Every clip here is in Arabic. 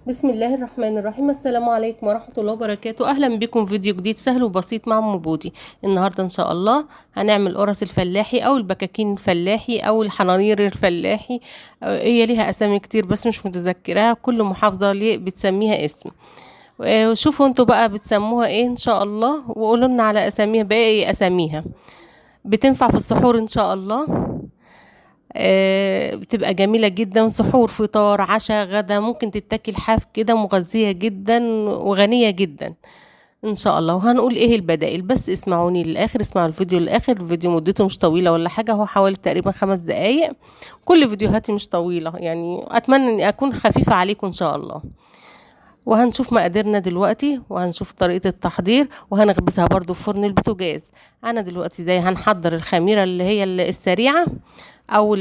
بسم الله الرحمن الرحيم. السلام عليكم ورحمة الله وبركاته. أهلا بكم في فيديو جديد سهل وبسيط مع أم بودي. النهاردة إن شاء الله هنعمل قرص الفلاحي أو البكاكين الفلاحي أو الحنانير الفلاحي. هي ليها أسامي كتير بس مش متذكراها، كل محافظة ليه بتسميها اسم. وشوفوا انتوا بقى بتسموها ايه إن شاء الله، وقولوا لنا على أساميها باقي أساميها. بتنفع في السحور إن شاء الله. بتبقى جميلة جدا، سحور فطار عشاء غدا، ممكن تتاكل حاف كده، مغذية جدا وغنية جدا ان شاء الله. وهنقول ايه البدائل، بس اسمعوني للاخر، اسمعوا الفيديو للاخر. الفيديو مدته مش طويلة ولا حاجة، هو حوالي تقريبا 5 دقايق. كل فيديوهاتي مش طويلة يعني، اتمنى اني اكون خفيفة عليكم ان شاء الله. وهنشوف مقاديرنا دلوقتي، وهنشوف طريقة التحضير، وهنخبزها برضو في فرن البوتاجاز. انا دلوقتي زي هنحضر الخميرة اللي هي السريعة، او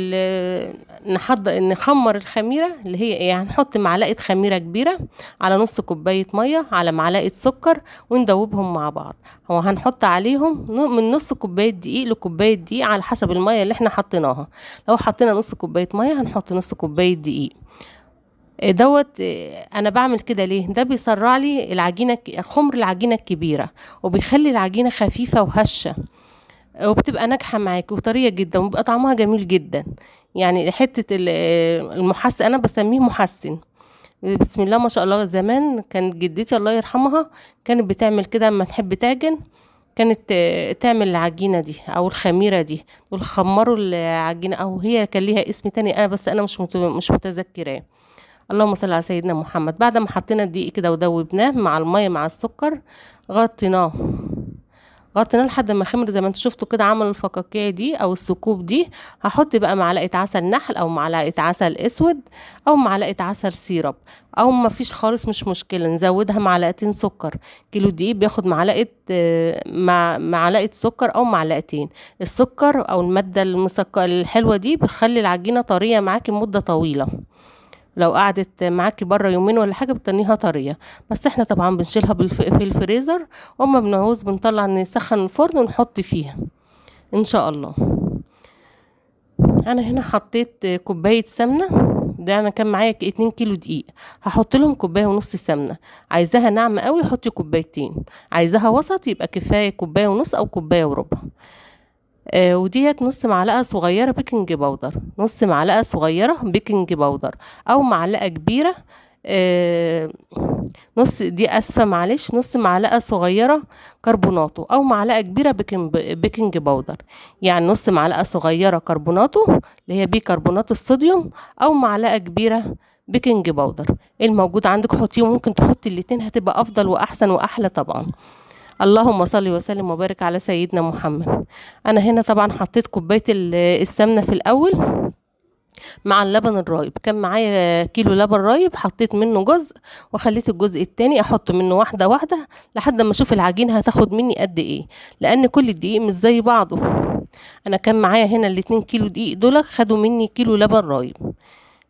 نخمر الخميرة اللي هي ايه. هنحط معلقة خميرة كبيرة على نص كوباية مية على معلقة سكر، وندوبهم مع بعض. هو هنحط عليهم من نص كوباية دقيق لكوباية دقيق على حسب المية اللي احنا حطيناها. لو حطينا نص كوباية مية هنحط نص كوباية دقيق. انا بعمل كده ليه؟ ده بيسرع لي العجينه، خمر العجينه الكبيره، وبيخلي العجينه خفيفه وهشه، وبتبقى ناجحه معاك وطريه جدا، وبيبقى طعمها جميل جدا. يعني حته المحسن، انا بسميه محسن. بسم الله ما شاء الله. زمان كانت جدتي الله يرحمها كانت بتعمل كده اما تحب تعجن، كانت تعمل العجينه دي او الخميره دي، دول خمروا العجينه، او هي كان ليها اسم تاني انا بس انا مش متذكراه. اللهم صل على سيدنا محمد. بعد ما حطينا الدقيق كده ودوبناه مع المية مع السكر، غطيناه غطيناه لحد ما خمر زي ما انتوا شفتوا كده، عمل الفقاقيع دي او الثقوب دي. هحط بقى معلقة عسل نحل او معلقة عسل اسود او معلقة عسل سيرب، او ما فيش خالص مش مشكلة نزودها معلقتين سكر. كيلو دقيق بياخد معلقة، مع معلقة سكر او معلقتين. السكر او المادة المسكرة الحلوة دي بتخلي العجينة طرية معاكي مدة طويلة. لو قعدت معاكي بره يومين ولا حاجه بتنيها طريه. بس احنا طبعا بنشيلها في الفريزر، واما بنعوز بنطلع نسخن الفرن ونحط فيها ان شاء الله. انا هنا حطيت كوبايه سمنه. ده انا كان معايا 2 كيلو دقيق، هحط لهم كوبايه ونص سمنه. عايزاها ناعمه قوي حطي كوبايتين، عايزاها وسط يبقى كفايه كوبايه ونص او كوبايه وربع. وديت نص معلقة صغيرة بيكنج باودر، نص معلقة صغيرة بيكنج باودر، أو معلقة كبيرة. آه نص دي أسفة معلش، نص معلقة صغيرة كربوناتو، أو معلقة كبيرة بيكنج باودر. يعني نص معلقة صغيرة كربوناتو اللي هي بيكربونات الصوديوم، أو معلقة كبيرة بيكنج باودر. الموجود عندك حطيه، ممكن تحطي الاتنين هتبقى أفضل وأحسن وأحلى طبعا. اللهم صل وسلم وبارك على سيدنا محمد. انا هنا طبعا حطيت كوبايه السمنه في الاول مع اللبن الرايب. كان معايا كيلو لبن رايب، حطيت منه جزء وخليت الجزء التاني احط منه واحده واحده لحد ما اشوف العجينه هتاخد مني قد ايه، لان كل الدقيق مش زي بعضه. انا كان معايا هنا الاتنين كيلو دقيق دول خدوا مني كيلو لبن رايب.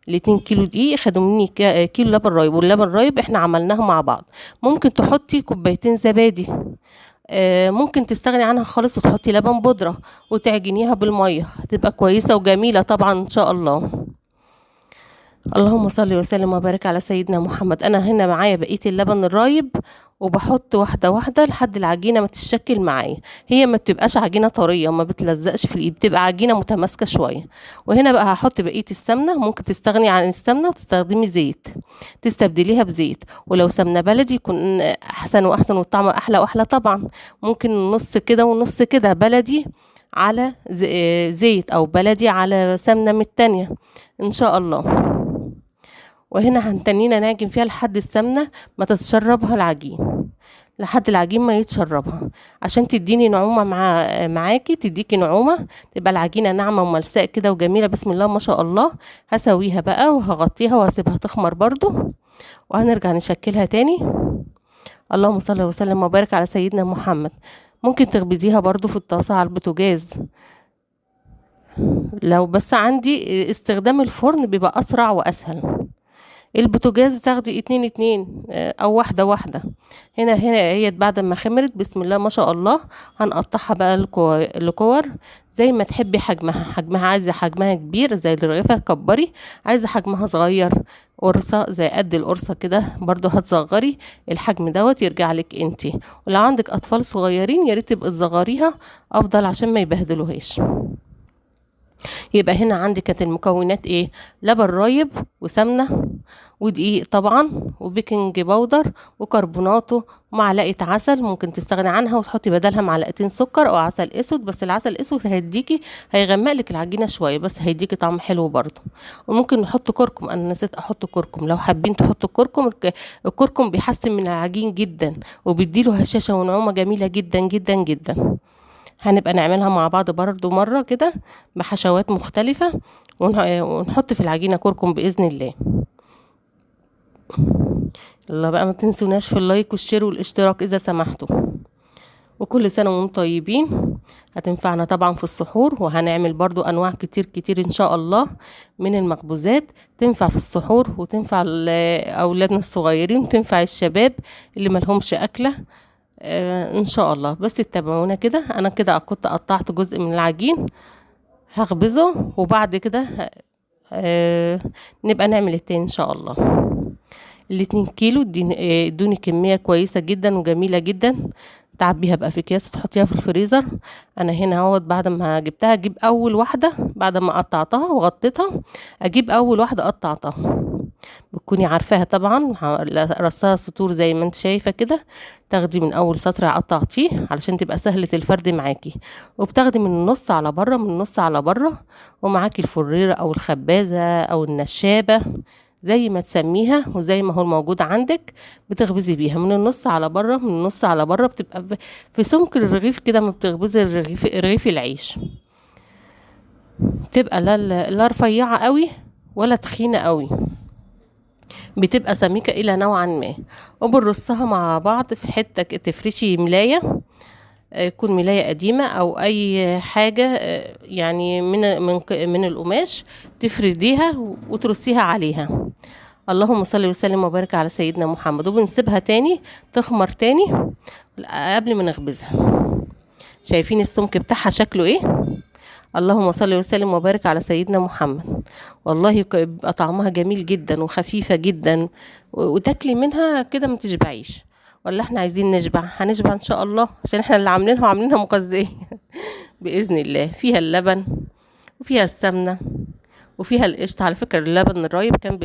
الاتنين كيلو دقيق خدوا مني كيلو لبن رايب، واللبن رايب احنا عملناه مع بعض. ممكن تحطي كوبايتين زبادي، ممكن تستغني عنها خالص وتحطي لبن بودرة وتعجنيها بالمية، هتبقى كويسة وجميلة طبعا ان شاء الله. اللهم صل وسلم وبارك على سيدنا محمد. انا هنا معايا بقية اللبن الرايب، وبحط واحدة واحدة لحد العجينة ما تتشكل معايا. هي ما بتبقاش عجينة طرية وما بتلزقش في الايد، بتبقى عجينة متماسكة شوية. وهنا بقى هحط بقية السمنة. ممكن تستغني عن السمنة وتستخدمي زيت، تستبدليها بزيت. ولو سمنة بلدي يكون احسن واحسن والطعم احلى واحلى طبعا. ممكن نص كده ونص كده، بلدي على زيت، او بلدي على سمنة من التانية ان شاء الله. وهنا هنتنينا نعجن فيها لحد السمنة ما تتشربها العجين، لحد العجين ما يتشربها، عشان تديني نعومة معاكي، تديكي نعومة، تبقى العجينة ناعمة وملساء كده وجميلة بسم الله ما شاء الله. هسويها بقى وهغطيها وهسيبها تخمر برضو، وهنرجع نشكلها تاني. اللهم صل وسلم وبارك على سيدنا محمد. ممكن تخبزيها برضو في الطاسة على البوتاجاز، لو بس عندي استخدام الفرن بيبقى أسرع وأسهل. البوتاجاز بتاخدي 2 2 او واحدة واحدة. هنا هي بعد ما خمرت بسم الله ما شاء الله هنقطعها بقى لكور زي ما تحبي حجمها عايزة حجمها كبير زي الرغيفة كبري، عايزة حجمها صغير قرصة زي قد القرصة كده برضو هتصغري الحجم دوت يرجع لك انتي. ولو عندك اطفال صغيرين يا ريت تبقي تصغريها افضل عشان ما يبهدلوهاش. يبقى هنا عندي كانت المكونات ايه؟ لبن رايب وسمنة ودقيق طبعا وبيكنج باودر وكربوناتو ومعلقة عسل، ممكن تستغني عنها وتحطي بدلها معلقتين سكر او عسل اسود، بس العسل الاسود هيغمق لك العجينة شوية بس هيديكي طعم حلو برضو. وممكن نحط كركم، انا نسيت احط كركم، لو حابين تحطوا كركم الكركم بيحسن من العجين جدا وبيديله هشاشة ونعومة جميلة جدا جدا جدا. هنبقى نعملها مع بعض برضو مرة كده بحشوات مختلفة ونحط في العجينة كركم بإذن الله. يلا بقى ما تنسوناش في اللايك والشير والاشتراك إذا سمحتوا. وكل سنة وانتم طيبين. هتنفعنا طبعا في السحور، وهنعمل برضو أنواع كتير كتير إن شاء الله من المخبوزات تنفع في السحور وتنفع أولادنا الصغيرين وتنفع الشباب اللي ملهمش أكلة ان شاء الله. بس تتابعونا كده. انا كده كنت قطعت جزء من العجين هخبزه وبعد كده نبقى نعمل التاني ان شاء الله. ال2 كيلو ادوني كمية كويسة جدا وجميلة جدا، تعبيها بقى في اكياس وتحطيها في الفريزر. انا هنا اهوت بعد ما جبتها اجيب اول واحدة بعد ما قطعتها وغطيتها، اجيب اول واحدة قطعتها بتكوني عارفاها طبعا، رصها سطور زي ما انت شايفة كده، تاخدي من اول سطر قطعتيه علشان تبقى سهلة الفرد معاكي، وبتاخدي من النص على بره من النص على بره، ومعاكي الفريرة او الخبازة او النشابة زي ما تسميها وزي ما هو الموجود عندك، بتخبزي بيها من النص على بره من النص على بره، بتبقى في سمك الرغيف كده ما بتخبزي رغيف العيش، بتبقى لا رفيعة قوي ولا تخينة قوي، بتبقى سميكة إلى نوعا ما. وبنرصها مع بعض في حتة تفرشي ملاية، يكون ملاية قديمة أو أي حاجة يعني من القماش تفرديها وترصيها عليها. اللهم صل وسلم وبارك على سيدنا محمد. وبنسيبها تاني تخمر تاني قبل ما نخبزها. شايفين السمك بتاعها شكله ايه؟ اللهم صل وسلم وبارك على سيدنا محمد. والله بيبقى طعمها جميل جدا وخفيفة جدا وتاكلي منها كده ما تشبعيش. ولا احنا عايزين نشبع؟ هنشبع ان شاء الله عشان احنا اللي عاملينها مغذية بإذن الله. فيها اللبن وفيها السمنة وفيها القشطة. على فكرة اللبن الرايب كان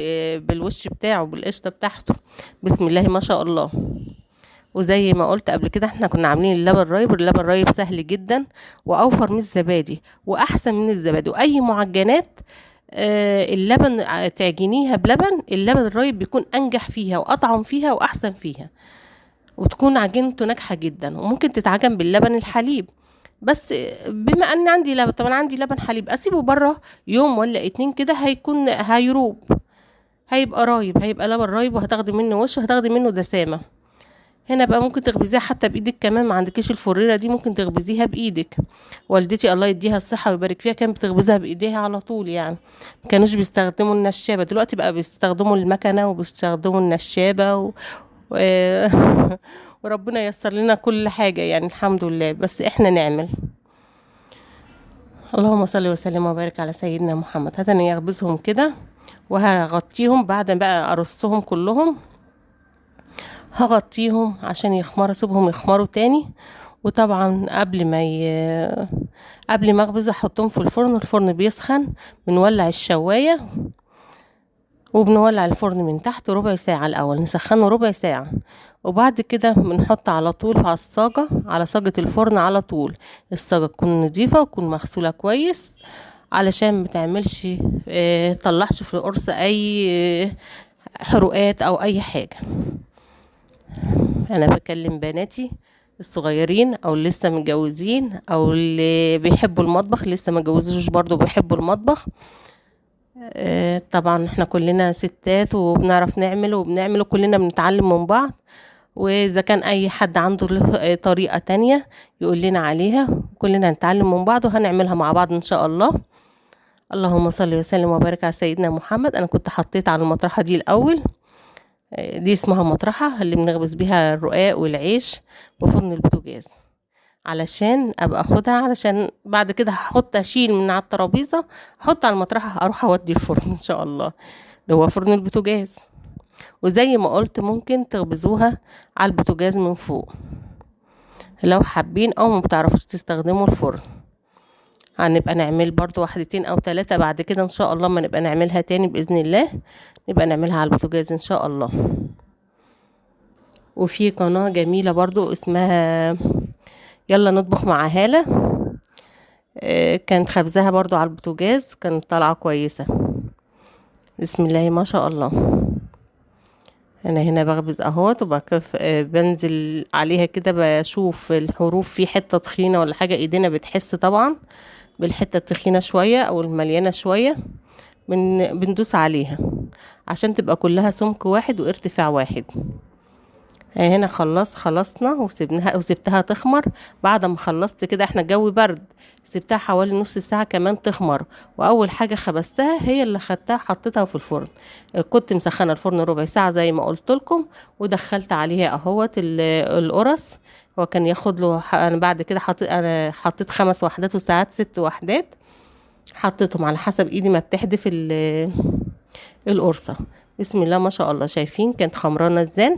بالوش بتاعه بالقشطة بتاعته، بسم الله ما شاء الله. وزي ما قلت قبل كده احنا كنا عاملين اللبن رايب سهل جدا واوفر من الزبادي واحسن من الزبادي واي معجنات. اللبن تعجنيها بلبن، اللبن الرايب بيكون انجح فيها واطعم فيها واحسن فيها، وتكون عجينته ناجحة جدا. وممكن تتعجن باللبن الحليب، بس بما ان عندي لبن، طبعا عندي لبن حليب اسيبه بره يوم ولا 2 كده هيروب، هيبقى رايب، هيبقى لبن رايب وهتاخدي منه وش وهتاخدي منه دسامة. هنا بقى ممكن تخبزيها حتى بايدك كمان، ما عندكيش الفريرة دي ممكن تخبزيها بايدك. والدتي الله يديها الصحة ويبارك فيها كانت بتخبزها بايديها على طول، يعني ما كانوش بيستخدموا النشابة. دلوقتي بقى بيستخدموا المكنة وبيستخدموا النشابة و... وربنا ييسر لنا كل حاجة يعني الحمد لله، بس احنا نعمل. اللهم صل وسلم وبارك على سيدنا محمد. هتاني اخبزهم كده وهغطيهم بعد بقى ارصهم كلهم، هغطيهم عشان يخمروا، اسيبهم يخمروا تاني. وطبعا قبل ما اخبز احطهم في الفرن بيسخن، بنولع الشواية وبنولع الفرن من تحت ربع ساعة الاول، نسخنه ربع ساعة، وبعد كده بنحط على طول على صاجة الفرن على طول. الصاجة تكون نظيفة وتكون مغسولة كويس علشان ما تعملش طلعش في القرص اي حروقات او اي حاجة. انا بكلم بناتي الصغيرين او اللي لسه متجوزين او اللي بيحبوا المطبخ، لسه ما جوزوش برضو بيحبوا المطبخ. طبعا احنا كلنا ستات وبنعرف نعمل وبنعمل وكلنا بنتعلم من بعض، واذا كان اي حد عنده طريقة تانية يقول لنا عليها، كلنا نتعلم من بعض وهنعملها مع بعض ان شاء الله. اللهم صل وسلم وبارك على سيدنا محمد. انا كنت حطيت على المطرحه دي الاول، دي اسمها مطرحه اللي بنخبز بيها الرقاق والعيش بفرن البوتاجاز، علشان ابقى اخدها، علشان بعد كده هحط اشيل من على الترابيزه، احط على المطرحه، اروح اودي الفرن ان شاء الله اللي هو فرن البوتاجاز. وزي ما قلت ممكن تخبزوها على البوتاجاز من فوق لو حابين، او ما بتعرفوش تستخدموا الفرن. هنبقى نعمل برضو واحدتين او 3 بعد كده ان شاء الله، ما نبقى نعملها تاني باذن الله، نبقى نعملها على البوتاجاز ان شاء الله. وفي قناة جميلة برضو اسمها يلا نطبخ مع هالة، كانت خبزها برضو على البوتاجاز، كانت طالعة كويسة بسم الله ما شاء الله. انا هنا بخبز اهوت، وبكف بنزل عليها كده، بشوف الحروف في حتة تخينة ولا حاجة، ايدينا بتحس طبعا بالحتة التخينة شوية او المليانة شوية، بندوس عليها عشان تبقى كلها سمك واحد وارتفاع واحد. هنا خلصنا وسبناها وسبتها تخمر. بعد ما خلصت كده، احنا الجو برد، سبتها حوالي نص ساعة كمان تخمر. واول حاجة خبزتها هي اللي خدتها حطيتها في الفرن. كنت مسخنة الفرن ربع ساعة زي ما قلت لكم، ودخلت عليها اهوت القرص. هو كان ياخد له انا بعد كده انا حطيت 5 وحدات وساعات 6 وحدات، حطيتهم على حسب ايدي ما بتحدف القرصة. بسم الله ما شاء الله، شايفين كانت خمرانة ازاي.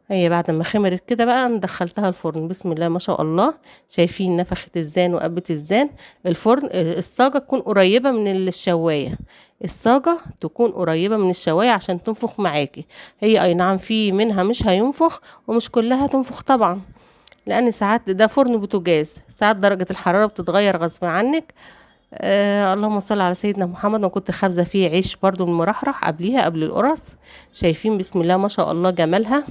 هي بعد ما خمرت كده بقى دخلتها الفرن، بسم الله ما شاء الله، شايفين نفخت الزان وقبت الزان. الفرن الصاجة تكون قريبة من الشواية، الصاجة تكون قريبة من الشواية عشان تنفخ معاكي. هي اي نعم في منها مش هينفخ، ومش كلها تنفخ طبعا، لان ساعات ده فرن بوتاجاز، ساعات درجة الحرارة بتتغير غصب عنك. اللهم صل على سيدنا محمد. وكنت خابزه فيه عيش برضو المرحرح قبليها قبل القرص. شايفين بسم الله ما شاء الله جمالها،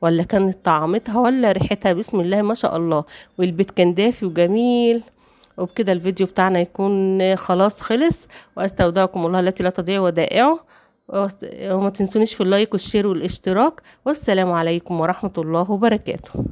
ولا كانت طعمتها ولا ريحتها، بسم الله ما شاء الله. والبيت كان دافي وجميل. وبكده الفيديو بتاعنا يكون خلاص خلص، واستودعكم الله التي لا تضيع ودائعه. وما تنسونيش في اللايك والشير والاشتراك، والسلام عليكم ورحمة الله وبركاته.